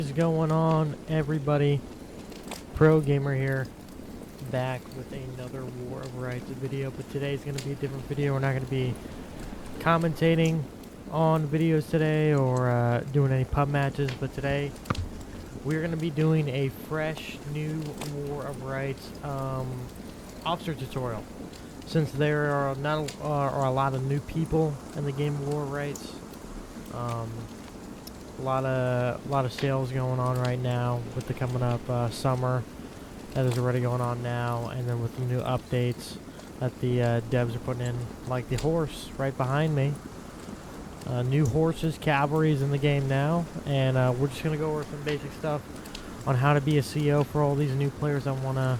What is going on, everybody? Pro Gamer here, back with another War of Rights video. But today's going to be a different video. We're not going to be commentating on videos today or doing any pub matches. But today we're going to be doing a fresh new War of Rights officer tutorial. Since there are not are a lot of new people in the game of War of Rights. A lot of sales going on right now with the coming up summer that is already going on now, and then with the new updates that the devs are putting in, like the horse right behind me. New horses, cavalry's in the game now, and we're just gonna go over some basic stuff on how to be a CO for all these new players that want to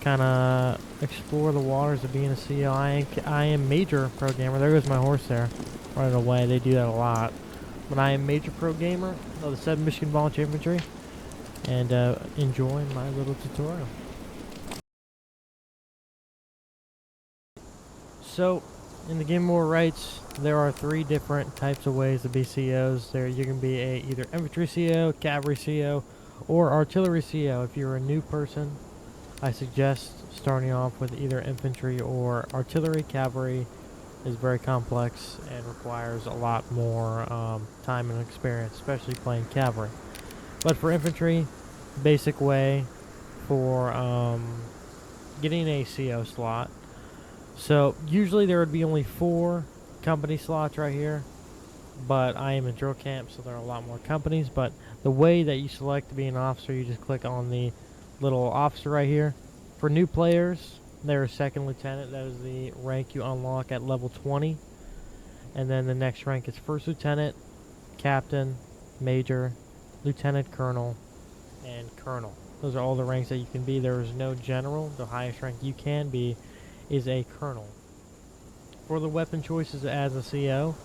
kind of explore the waters of being a CO. I am major pro gamer. There goes my horse there, running away. They do that a lot. But I am major pro gamer of the 7th Michigan Volunteer Infantry, and enjoying my little tutorial. So, in the game of War Rights, there are 3 different types of ways to be COs. There, you can be either infantry CO, cavalry CO, or artillery CO. If you're a new person, I suggest starting off with either infantry or artillery. Cavalry is very complex and requires a lot more time and experience, especially playing cavalry. But for infantry, basic way for getting a CO slot. So usually there would be only 4 company slots right here, but I am in drill camp, so there are a lot more companies. But the way that you select to be an officer, you just click on the little officer right here. For new players, there is second lieutenant. That is the rank you unlock at level 20. And then the next rank is first lieutenant, captain, major, lieutenant colonel, and colonel. Those are all the ranks that you can be. There is no general. The highest rank you can be is a colonel. For the weapon choices as a CO,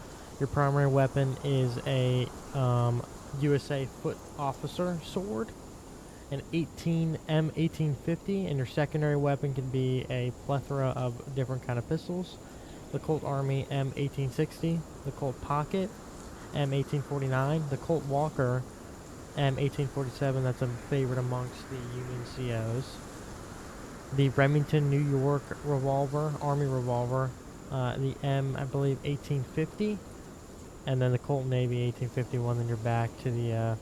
your primary weapon is a USA Foot Officer sword, an M1850, and your secondary weapon can be a plethora of different kind of pistols. The Colt Army M1860, the Colt Pocket M1849, the Colt Walker M1847, that's a favorite amongst the Union COs. The Remington New York revolver, Army revolver, the I believe 1850, and then the Colt Navy 1851. Then you're back to the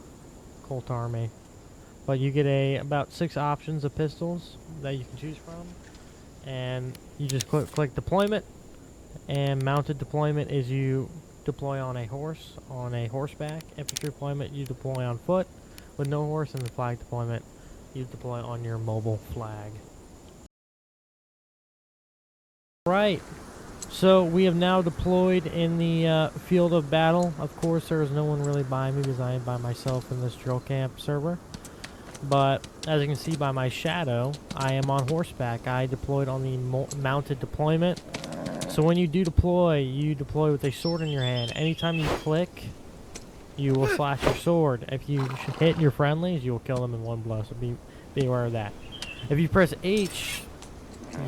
Colt Army. But you get about 6 options of pistols that you can choose from, and you just click deployment. And mounted deployment is you deploy on a horse, on a horseback. Infantry deployment, you deploy on foot with no horse, and the flag deployment, you deploy on your mobile flag. Right. So we have now deployed in the field of battle. Of course, there is no one really by me because I am by myself in this drill camp server. But as you can see by my shadow, I am on horseback. I deployed on the mounted deployment. So when you do deploy, you deploy with a sword in your hand. Anytime you click, you will slash your sword. If you hit your friendlies, you will kill them in one blow. So be aware of that. If you press H,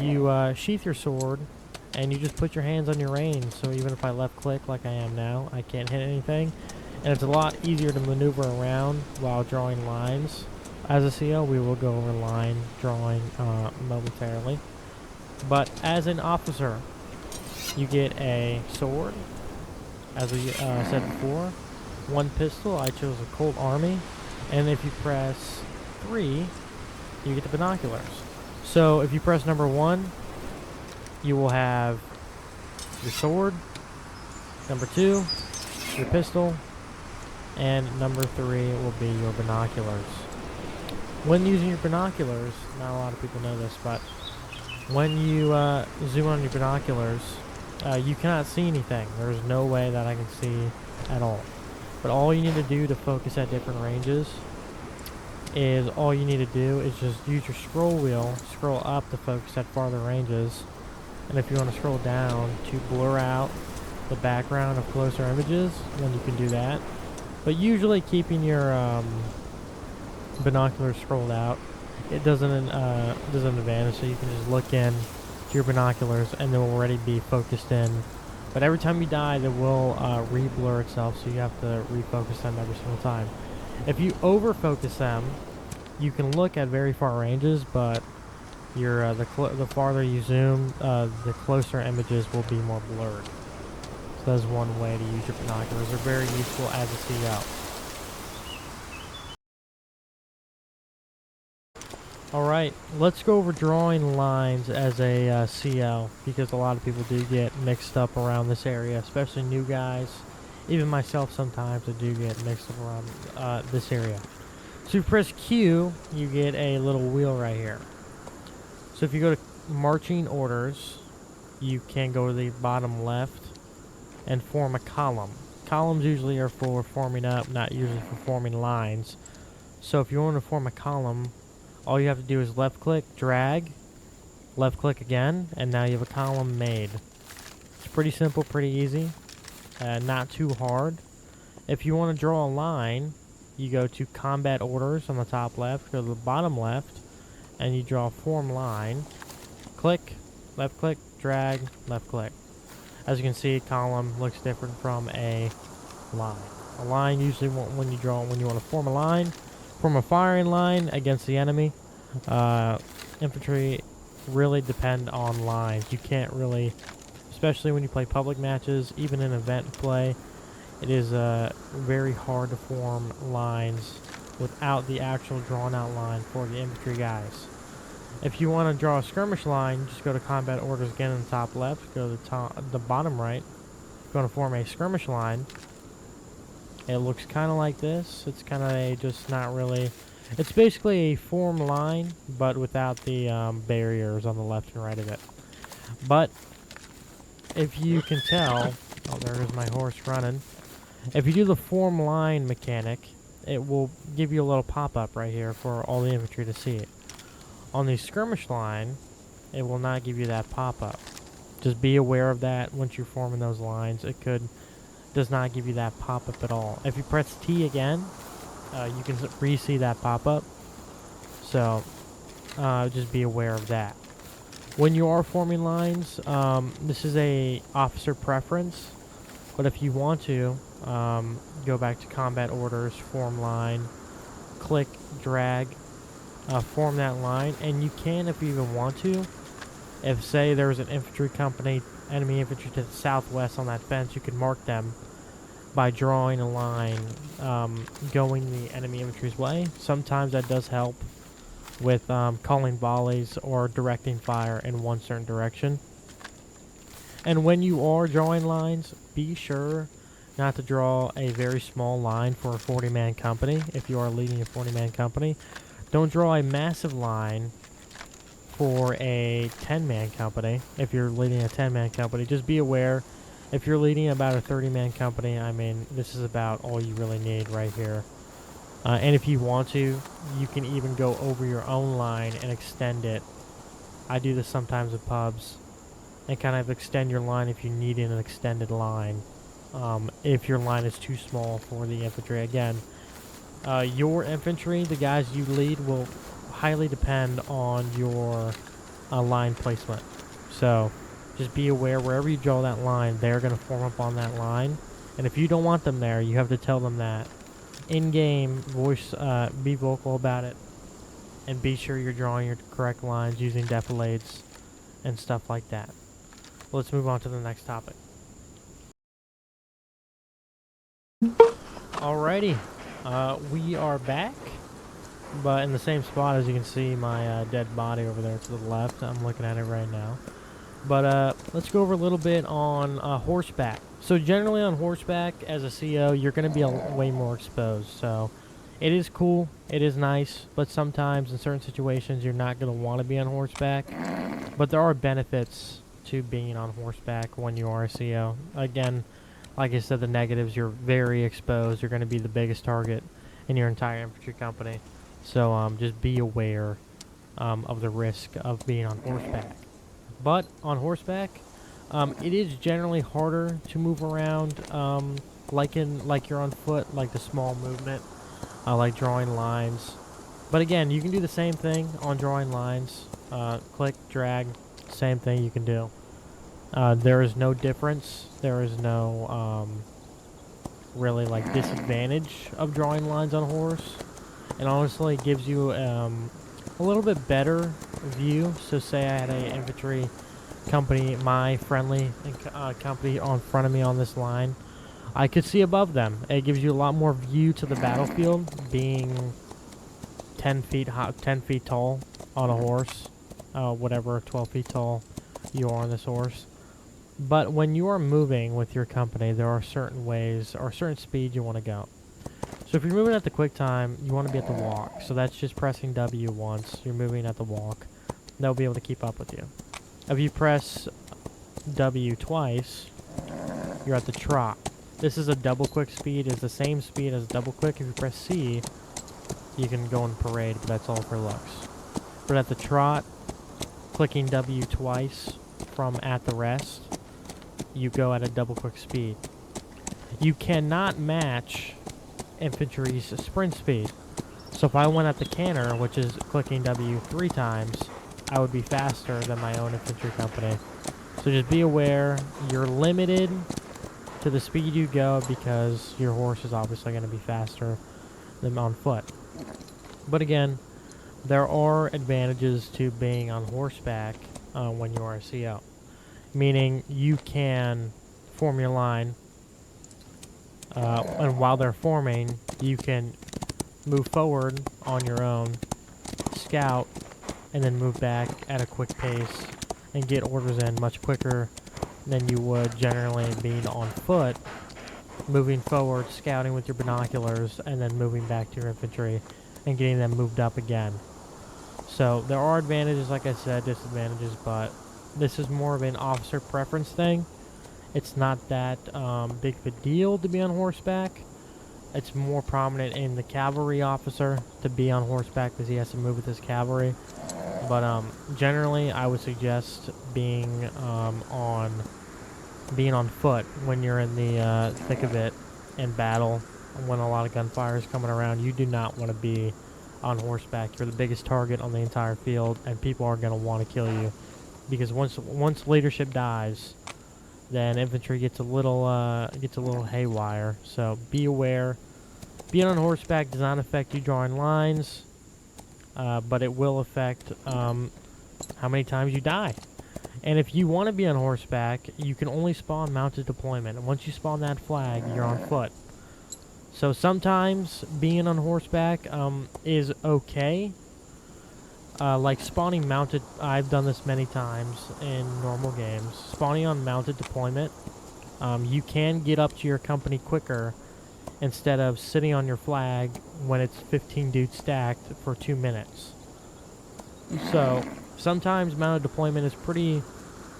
you sheath your sword, and you just put your hands on your reins. So even if I left click like I am now, I can't hit anything. And it's a lot easier to maneuver around while drawing lines. As a CO, we will go over line drawing momentarily. But as an officer, you get a sword, as we said before, 1 pistol. I chose a Colt Army. And if you press 3, you get the binoculars. So if you press number 1, you will have your sword, number 2, your pistol, and number 3 will be your binoculars. When using your binoculars, not a lot of people know this, but when you zoom on your binoculars, you cannot see anything. There's no way that I can see at all. But all you need to do to focus at different ranges is just use your scroll wheel, scroll up to focus at farther ranges. And if you want to scroll down to blur out the background of closer images, then you can do that. But usually keeping your binoculars scrolled out, it doesn't advantage, so you can just look in to your binoculars and they'll already be focused in. But every time you die, it will re-blur itself, so you have to refocus them every single time. If you over focus them, you can look at very far ranges, but the farther you zoom, the closer images will be more blurred. So that's one way to use your binoculars. They're very useful as a CO. Alright, let's go over drawing lines as a CO, because a lot of people do get mixed up around this area, especially new guys. Even myself sometimes, I do get mixed up around this area. So if you press Q, you get a little wheel right here. So if you go to marching orders, you can go to the bottom left and form a column. Columns usually are for forming up, not usually for forming lines. So if you want to form a column, all you have to do is left click, drag, left click again, and now you have a column made. It's pretty simple, pretty easy, not too hard. If you want to draw a line, you go to combat orders on the top left, go to the bottom left, and you draw a form line. Click, left click, drag, left click. As you can see, a column looks different from a line. A line usually when you want to form a line, form a firing line against the enemy. Infantry really depend on lines. You can't really, especially when you play public matches, even in event play, it is very hard to form lines without the actual drawn out line for the infantry guys. If you want to draw a skirmish line, just go to combat orders again in the top left, go to the bottom right. If you want to form a skirmish line, it looks kind of like this. It's kind of just not really, it's basically a form line, but without the barriers on the left and right of it. But if you can tell, oh, there is my horse running. If you do the form line mechanic, it will give you a little pop-up right here for all the infantry to see it. On the skirmish line, it will not give you that pop-up. Just be aware of that once you're forming those lines. It does not give you that pop-up at all. If you press T again, you can re-see that pop-up. So, just be aware of that. When you are forming lines, this is a officer preference, but if you want to, go back to combat orders, form line, click, drag, form that line, and you can, if you even want to, if say there was an infantry company, enemy infantry to the southwest on that fence, you can mark them by drawing a line going the enemy infantry's way. Sometimes that does help with calling volleys or directing fire in one certain direction. And when you are drawing lines, be sure not to draw a very small line for a 40-man company if you are leading a 40-man company. Don't draw a massive line for a 10-man company if you're leading a 10-man company. Just be aware, if you're leading about a 30-man company, I mean, this is about all you really need right here. And if you want to, you can even go over your own line and extend it. I do this sometimes with pubs. And kind of extend your line if you need an extended line. If your line is too small for the infantry. Again, your infantry, the guys you lead, will highly depend on your line placement. So just be aware, wherever you draw that line, they're going to form up on that line. And if you don't want them there, you have to tell them that. In-game, be vocal about it. And be sure you're drawing your correct lines using defilades and stuff like that. Let's move on to the next topic. Alrighty, we are back, but in the same spot. As you can see, my dead body over there to the left. I'm looking at it right now. But let's go over a little bit on horseback. So generally on horseback, as a CO, you're going to be way more exposed. So it is cool, it is nice, but sometimes in certain situations you're not going to want to be on horseback. But there are benefits to being on horseback when you are a CO. Again, like I said, the negatives, you're very exposed. You're going to be the biggest target in your entire infantry company. So just be aware of the risk of being on horseback. But on horseback, it is generally harder to move around like you're on foot, like the small movement, like drawing lines. But again, you can do the same thing on drawing lines. Click, drag, same thing you can do. There is no difference. There is no really like disadvantage of drawing lines on horse. And honestly, it gives you a little bit better view. So say I had a infantry company, my friendly company on front of me on this line, I could see above them. It gives you a lot more view to the battlefield, being 10 feet high, 10 feet tall on a horse, whatever 12 feet tall you are on this horse. But when you are moving with your company, there are certain ways or certain speed you want to go. So if you're moving at the quick time, you want to be at the walk. So that's just pressing W once. You're moving at the walk. They'll be able to keep up with you. If you press W twice, you're at the trot. This is a double quick speed. It's the same speed as double quick. If you press C, you can go in parade, but that's all for looks. But at the trot, clicking W twice from at the rest, you go at a double quick speed. You cannot match infantry's sprint speed. So if I went at the canter, which is clicking W 3 times, I would be faster than my own infantry company. So just be aware, you're limited to the speed you go because your horse is obviously going to be faster than on foot. But again, there are advantages to being on horseback when you are a CO. Meaning you can form your line, and while they're forming, you can move forward on your own, scout, and then move back at a quick pace and get orders in much quicker than you would generally being on foot, moving forward, scouting with your binoculars, and then moving back to your infantry and getting them moved up again. So there are advantages, like I said, disadvantages, but this is more of an officer preference thing. It's not that big of a deal to be on horseback. It's more prominent in the cavalry officer to be on horseback because he has to move with his cavalry. But generally, I would suggest being on foot when you're in the thick of it in battle. When a lot of gunfire is coming around, you do not want to be on horseback. You're the biggest target on the entire field, and people are going to want to kill you because once leadership dies, then infantry gets a little haywire. So be aware. Being on horseback does not affect you drawing lines, but it will affect how many times you die. And if you want to be on horseback, you can only spawn mounted deployment. And once you spawn that flag, you're on foot. So sometimes being on horseback is okay. Like spawning mounted, I've done this many times in normal games. Spawning on mounted deployment, you can get up to your company quicker instead of sitting on your flag when it's 15 dudes stacked for 2 minutes. So sometimes mounted deployment is pretty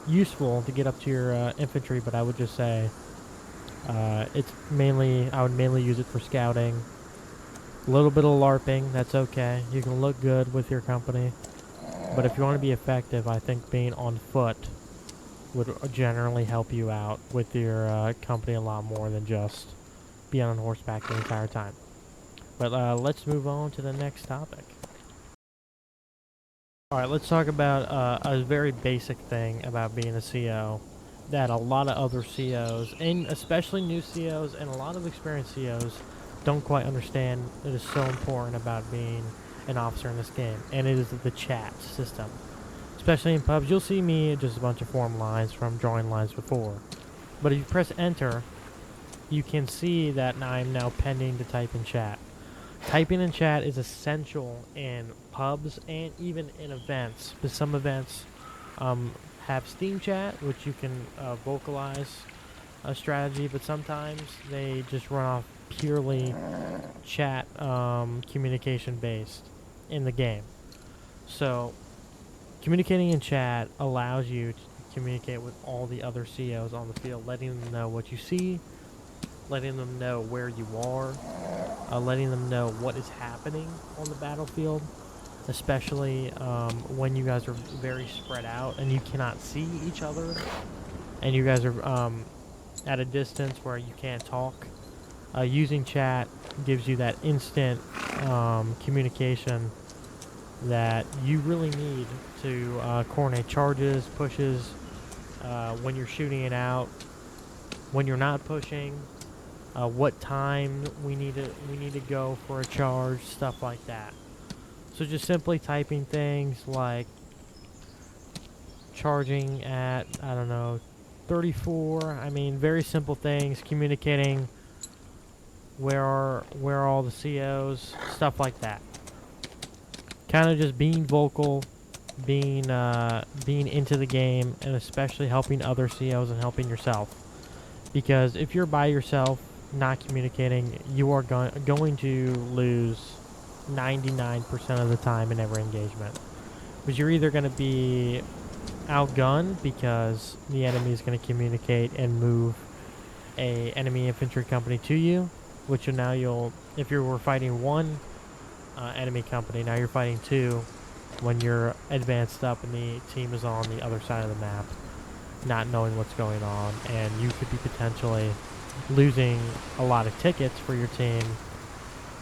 useful to get up to your infantry, but I would just say I would mainly use it for scouting. A little bit of LARPing, that's okay. You can look good with your company. But if you want to be effective, I think being on foot would generally help you out with your company a lot more than just being on horseback the entire time. But let's move on to the next topic. Alright, let's talk about a very basic thing about being a CO that a lot of other COs, and especially new COs and a lot of experienced COs, don't quite understand. It is so important about being an officer in this game, and it is the chat system. Especially in pubs, you'll see me just a bunch of form lines from drawing lines before. But if you press enter, you can see that I'm now pending to type in chat. Typing in chat is essential in pubs and even in events, because some events have Steam chat, which you can vocalize a strategy, but sometimes they just run off purely chat communication based in the game. So communicating in chat allows you to communicate with all the other COs on the field, letting them know what you see, letting them know where you are, letting them know what is happening on the battlefield, especially when you guys are very spread out and you cannot see each other, and you guys are at a distance where you can't talk. Using chat gives you that instant communication that you really need to coordinate charges, pushes, when you're shooting it out, when you're not pushing, what time we need to go for a charge, stuff like that. So just simply typing things like charging at, I don't know, 34. I mean, very simple things, communicating where are all the COs, stuff like that. Kind of just being vocal, being into the game, and especially helping other COs and helping yourself. Because if you're by yourself, not communicating, you are going to lose 99% of the time in every engagement. Because you're either going to be outgunned because the enemy is going to communicate and move a enemy infantry company to you, which now if you were fighting one enemy company, now you're fighting two when you're advanced up and the team is on the other side of the map, not knowing what's going on, and you could be potentially losing a lot of tickets for your team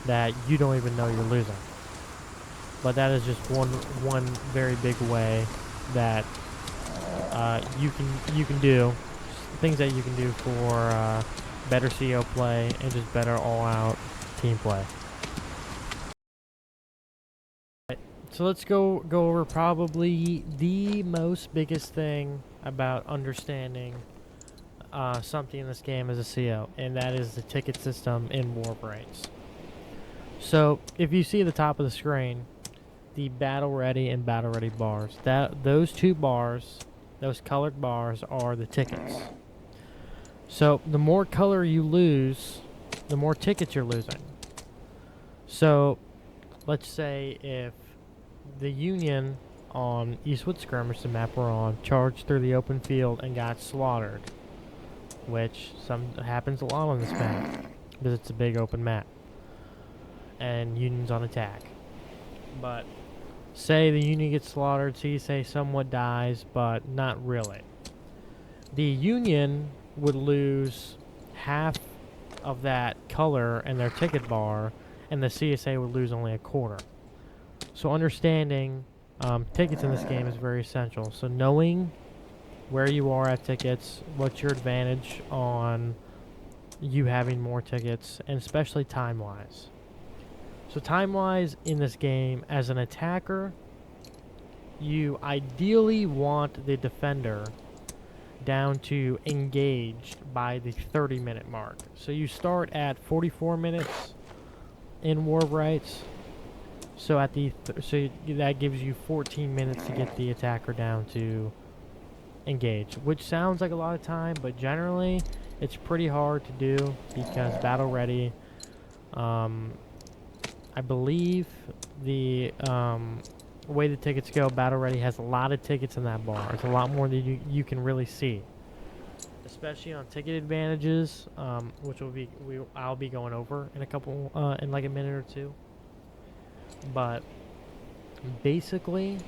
that you don't even know you're losing. But that is just one very big way that you can do things that you can do for better CO play and just better all-out team play. So let's go over probably the most biggest thing about understanding something in this game as a CO, and that is the ticket system in Warbrains. So if you see at the top of the screen, the Battle Ready and Battle Ready bars, those two bars, those colored bars, are the tickets. So the more color you lose, the more tickets you're losing. So let's say if the Union on Eastwood Skirmish, the map we're on, charged through the open field and got slaughtered, which happens a lot on this map because it's a big open map and Union's on attack. But say the Union gets slaughtered, CSA somewhat dies, but not really. The Union would lose half of that color in their ticket bar, and the CSA would lose only a quarter. So understanding tickets in this game is very essential. So knowing where you are at tickets, what's your advantage on you having more tickets, and especially time-wise. So time-wise in this game, as an attacker, you ideally want the defender down to engaged by the 30-minute mark. So you start at 44 minutes in Warbrights. So at that gives you 14 minutes to get the attacker down to engage, which sounds like a lot of time, but generally it's pretty hard to do because Battle Ready, I believe the way the tickets go, Battle Ready has a lot of tickets in that bar. It's a lot more than you can really see, especially on ticket advantages, which I'll be going over in in like a minute or two. But basically,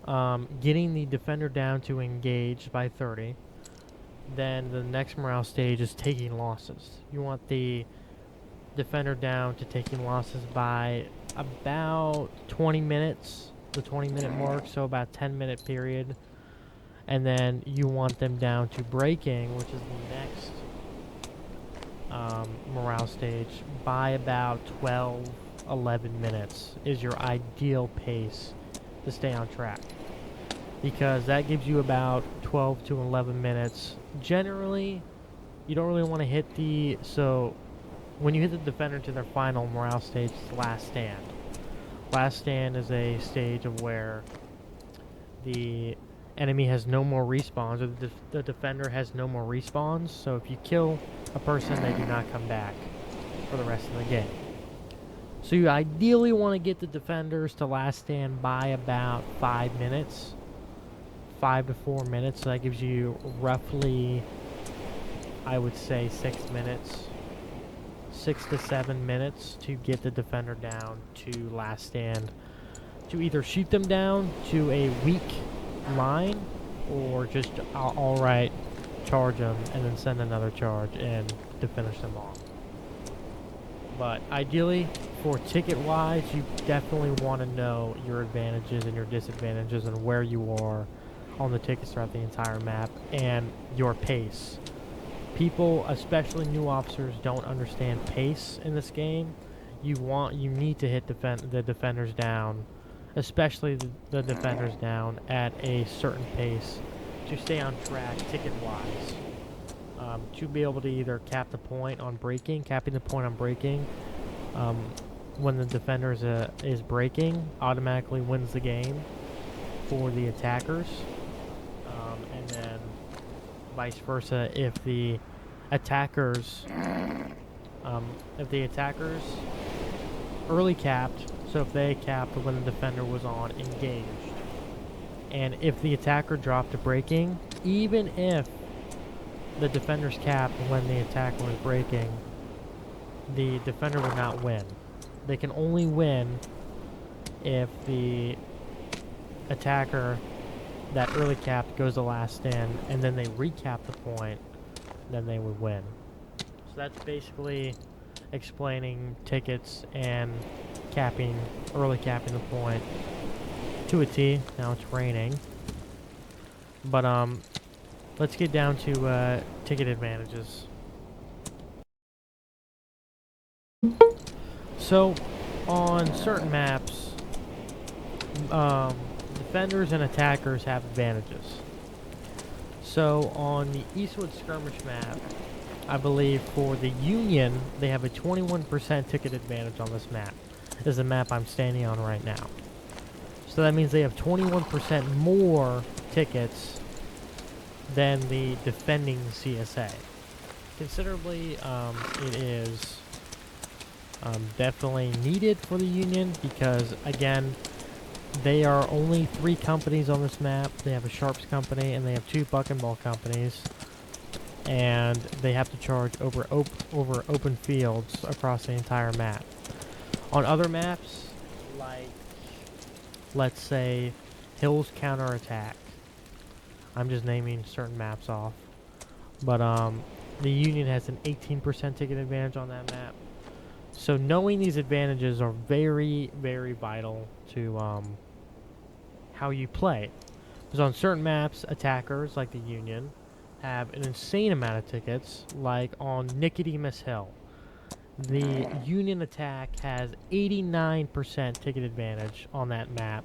getting the defender down to engage by 30, then the next morale stage is taking losses. You want the defender down to taking losses by about 20 minutes, the 20-minute mark, so about 10-minute period. And then you want them down to breaking, which is the next morale stage, by about 11 minutes is your ideal pace to stay on track, because that gives you about 12 to 11 minutes. Generally, you don't really want to hit so when you hit the defender to their final morale stage, it's Last Stand. Last Stand is a stage of where the enemy has no more respawns, or the defender has no more respawns, so if you kill a person, they do not come back for the rest of the game. So you ideally want to get the defenders to Last Stand by about 5 minutes, 5 to 4 minutes. So that gives you roughly, I would say, 6 minutes, 6 to 7 minutes to get the defender down to Last Stand, to either shoot them down to a weak line or just outright charge them and then send another charge and to finish them off. But ideally, for ticket-wise, you definitely want to know your advantages and your disadvantages and where you are on the tickets throughout the entire map and your pace. People, especially new officers, don't understand pace in this game. You need to hit the defenders down, especially the defenders down at a certain pace to stay on track ticket-wise. To be able to either capping the point on breaking, when the defender is breaking, automatically wins the game for the attackers, and then vice versa attackers if the attackers early capped, so if they capped when the defender was on engaged, and if the attacker dropped to breaking, even if the defender's capped when the attacker was breaking, the defender would not win. They can only win if the attacker that early capped goes the last in, and then they recap the point, then they would win. So that's basically explaining tickets and early capping the point to a T. Now it's raining. But let's get down to ticket advantages. So on certain maps, defenders and attackers have advantages. So on the Eastwood Skirmish map, I believe for the Union, they have a 21% ticket advantage on this map. This is the map I'm standing on right now. So that means they have 21% more tickets than the defending CSA. Considerably, it is definitely needed for the Union because, again, they are only 3 companies on this map. They have a Sharps company and they have 2 Buck and Ball companies. And they have to charge over open fields across the entire map. On other maps, like, let's say, Hills Counterattack. I'm just naming certain maps off. But the Union has an 18% ticket advantage on that map. So knowing these advantages are very, very vital to how you play. Because on certain maps, attackers, like the Union, have an insane amount of tickets, like on Nicodemus Hill. The Union attack has 89% ticket advantage on that map,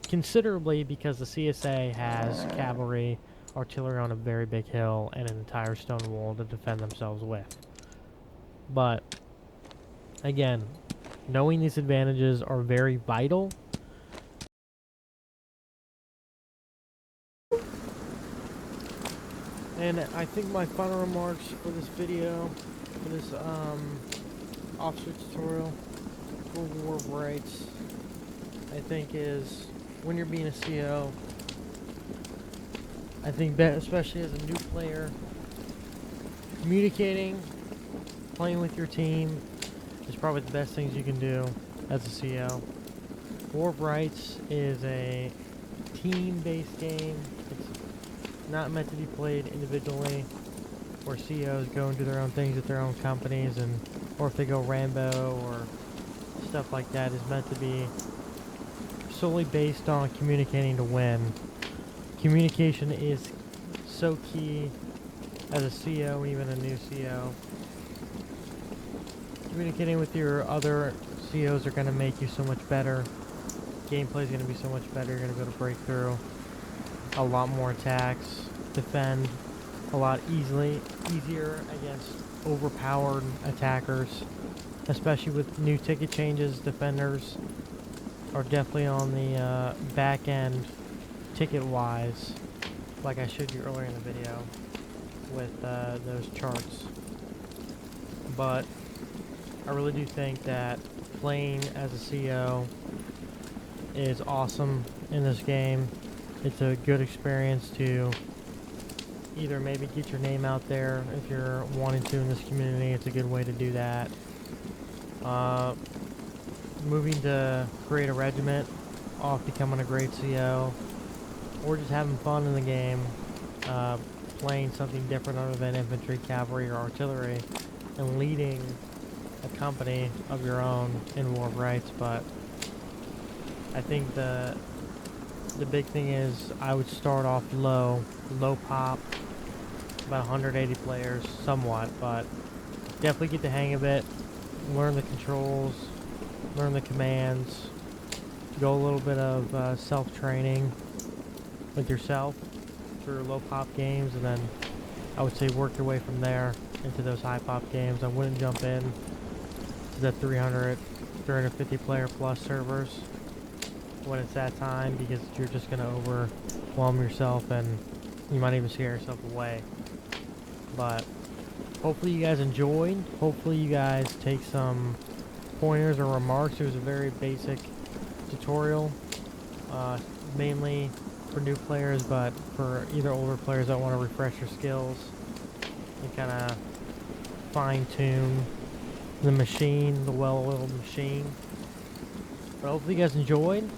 considerably because the CSA has cavalry, artillery on a very big hill, and an entire stone wall to defend themselves with. But, again, knowing these advantages are very vital. And I think my final remarks for this video, for this officer tutorial for War of Rights, I think is when you're being a CO, I think that especially as a new player, communicating, playing with your team is probably the best things you can do as a CO. War of Rights is a team-based game. It's not meant to be played individually, where CEOs go and do their own things at their own companies, or if they go Rambo or stuff like that. Is meant to be solely based on communicating to win. Communication is so key as a CO, even a new CO. Communicating with your other COs are going to make you so much better. Gameplay is going to be so much better. You're going to be able to break through a lot more attacks, defend a lot easier against overpowered attackers, especially with new ticket changes. Defenders are definitely on the back end ticket wise, like I showed you earlier in the video with those charts. But I really do think that playing as a CO is awesome in this game. It's a good experience to either maybe get your name out there if you're wanting to in this community. It's a good way to do that. Moving to create a regiment off becoming a great CO, or just having fun in the game, playing something different other than infantry, cavalry, or artillery, and leading a company of your own in War of Rights. But I think the big thing is I would start off low pop, about 180 players, somewhat, but definitely get the hang of it. Learn the controls, learn the commands, go a little bit of self-training with yourself through low pop games, and then I would say work your way from there into those high pop games. I wouldn't jump in to the 350 player plus servers when it's that time, because you're just going to overwhelm yourself and you might even scare yourself away. But hopefully you guys enjoyed. Hopefully you guys take some pointers or remarks. It was a very basic tutorial, mainly for new players, but for either older players that want to refresh your skills and kind of fine-tune the machine, the well-oiled machine. But hopefully you guys enjoyed.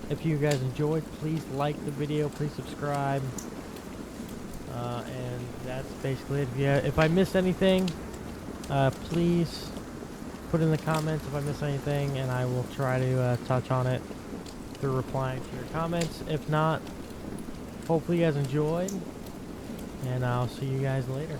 If you guys enjoyed, please like the video, please subscribe, and that's basically it. If I missed anything, please put in the comments if I missed anything, and I will try to touch on it through replying to your comments. If not, hopefully you guys enjoyed, and I'll see you guys later.